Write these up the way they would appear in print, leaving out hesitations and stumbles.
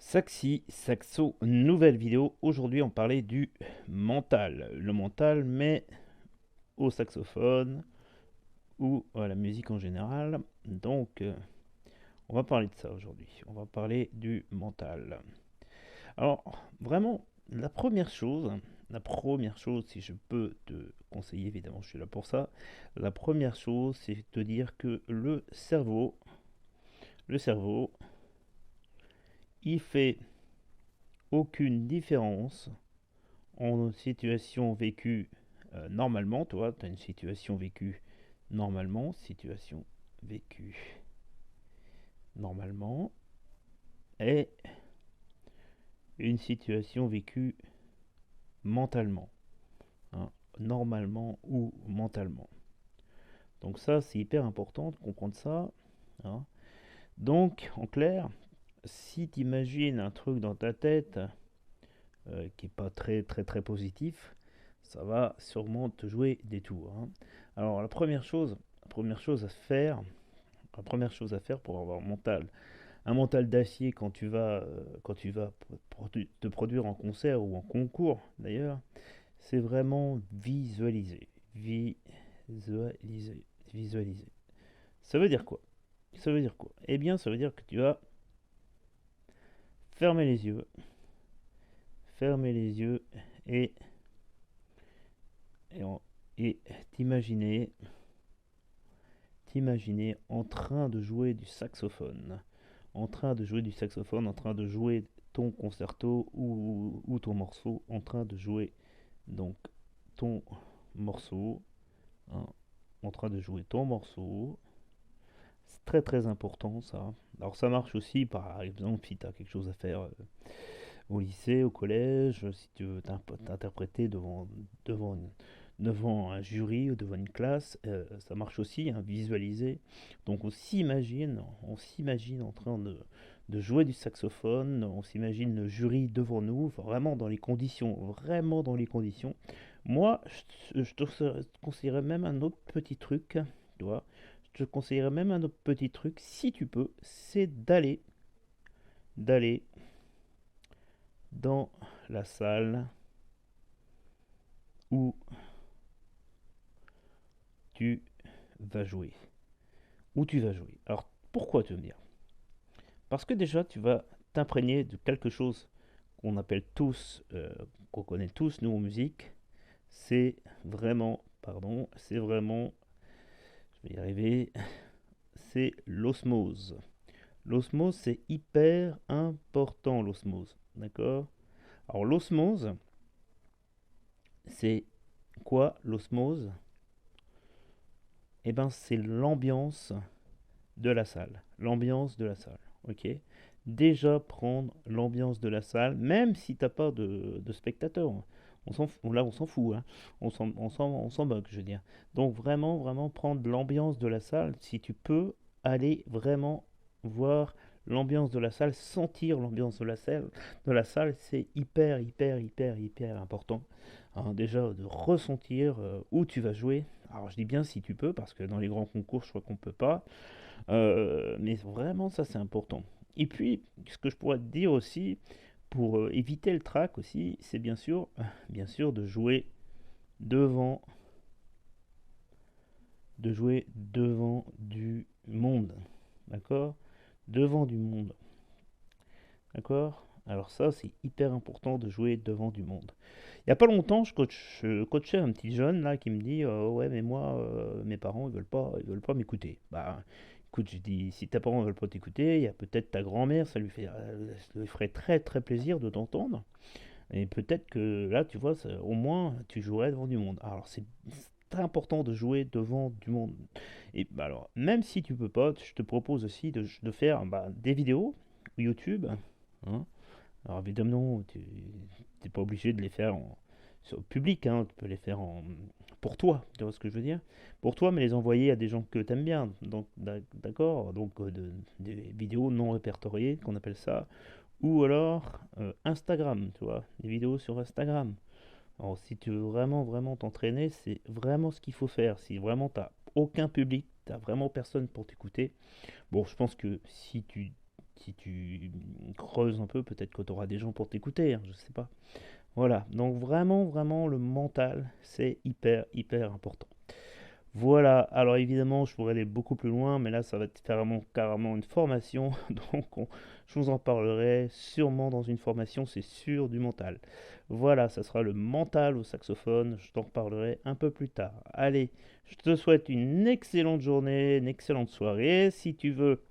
Saxi, Saxo, nouvelle vidéo. Aujourd'hui, on parlait du mental. Le mental, mais au saxophone ou à la musique en général. Donc, on va parler de ça aujourd'hui. On va parler du mental. Alors, vraiment, la première chose, si je peux te conseiller, évidemment, je suis là pour ça. La première chose, c'est de dire que le cerveau, il fait aucune différence en situation vécue normalement, toi, tu as une situation vécue vécue normalement, et une situation vécue mentalement, hein, normalement ou mentalement. Donc ça, c'est hyper important de comprendre ça, hein. Donc, en clair, si tu imagines un truc dans ta tête qui n'est pas très très très positif, ça va sûrement te jouer des tours, hein. Alors la première chose à faire pour avoir un mental d'acier quand tu vas te produire en concert ou en concours d'ailleurs, c'est vraiment visualiser, visualiser, visualiser. Ça veut dire quoi? Ça veut dire quoi? Eh bien, ça veut dire que tu vas fermer les yeux, fermer les yeux et, et, et t'imaginer en train de jouer du saxophone, en train de jouer ton concerto ou ton morceau, en train de jouer donc ton morceau, hein, en train de jouer ton morceau. C'est très très important ça. Alors ça marche aussi par exemple si tu as quelque chose à faire au lycée, au collège, si tu veux t'interpréter devant un jury ou devant une classe, ça marche aussi, hein, visualiser. Donc on s'imagine en train de jouer du saxophone, on s'imagine le jury devant nous, vraiment dans les conditions. Moi, je te conseillerais même un autre petit truc, tu vois. Je te conseillerais même un autre petit truc, si tu peux, c'est d'aller dans la salle où tu vas jouer. Où tu vas jouer. Alors, pourquoi tu veux me dire? Parce que déjà, tu vas t'imprégner de quelque chose qu'on appelle tous, qu'on connaît tous, nous, en musique. C'est vraiment, je vais y arriver, c'est l'osmose. L'osmose, c'est hyper important, l'osmose. D'accord? Alors, l'osmose, c'est quoi l'osmose? Eh ben, c'est l'ambiance de la salle. L'ambiance de la salle. Ok. Déjà prendre l'ambiance de la salle, même si t'as pas de spectateurs. Là, on s'en fout, hein. On s'en moque, je veux dire. Donc vraiment, vraiment prendre l'ambiance de la salle. Si tu peux aller vraiment voir l'ambiance de la salle, sentir l'ambiance de la salle, c'est hyper, hyper, hyper, hyper important, hein. Déjà de ressentir où tu vas jouer. Alors je dis bien si tu peux, parce que dans les grands concours, je crois qu'on peut pas. Mais vraiment, ça c'est important. Et puis, ce que je pourrais te dire aussi, pour éviter le trac aussi, c'est bien sûr devant, de jouer devant du monde. D'accord? Devant du monde. D'accord? Alors ça, c'est hyper important de jouer devant du monde. Il n'y a pas longtemps, je coachais un petit jeune là qui me dit ouais, mais moi, mes parents ils veulent pas m'écouter. Bah écoute, je dis si tes parents veulent pas t'écouter, il y a peut-être ta grand-mère, ça lui ferait très très plaisir de t'entendre. Et peut-être que là, tu vois, au moins tu jouerais devant du monde. Alors c'est très important de jouer devant du monde. Et bah, alors, même si tu peux pas, je te propose aussi de faire des vidéos YouTube, hein. Alors évidemment, tu n'es pas obligé de les faire sur le public, hein, tu peux les faire pour toi, tu vois ce que je veux dire? Pour toi, mais les envoyer à des gens que tu aimes bien. Donc d'accord, donc des vidéos non répertoriées, qu'on appelle ça, ou alors Instagram, tu vois, des vidéos sur Instagram. Alors si tu veux vraiment, vraiment t'entraîner, c'est vraiment ce qu'il faut faire. Si vraiment tu aucun public, tu vraiment personne pour t'écouter, bon, je pense que si tu creuses un peu, peut-être que tu auras des gens pour t'écouter, hein, je sais pas. Voilà, donc vraiment, vraiment, le mental, c'est hyper, hyper important. Voilà, alors évidemment, je pourrais aller beaucoup plus loin, mais là, ça va être carrément une formation, donc je vous en parlerai sûrement dans une formation, c'est sûr, du mental. Voilà, ça sera le mental au saxophone, je t'en reparlerai un peu plus tard. Allez, je te souhaite une excellente journée, une excellente soirée. Si tu veux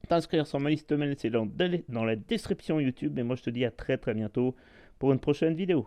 t'inscrire sur ma liste mail, c'est dans la description YouTube, et moi je te dis à très très bientôt pour une prochaine vidéo.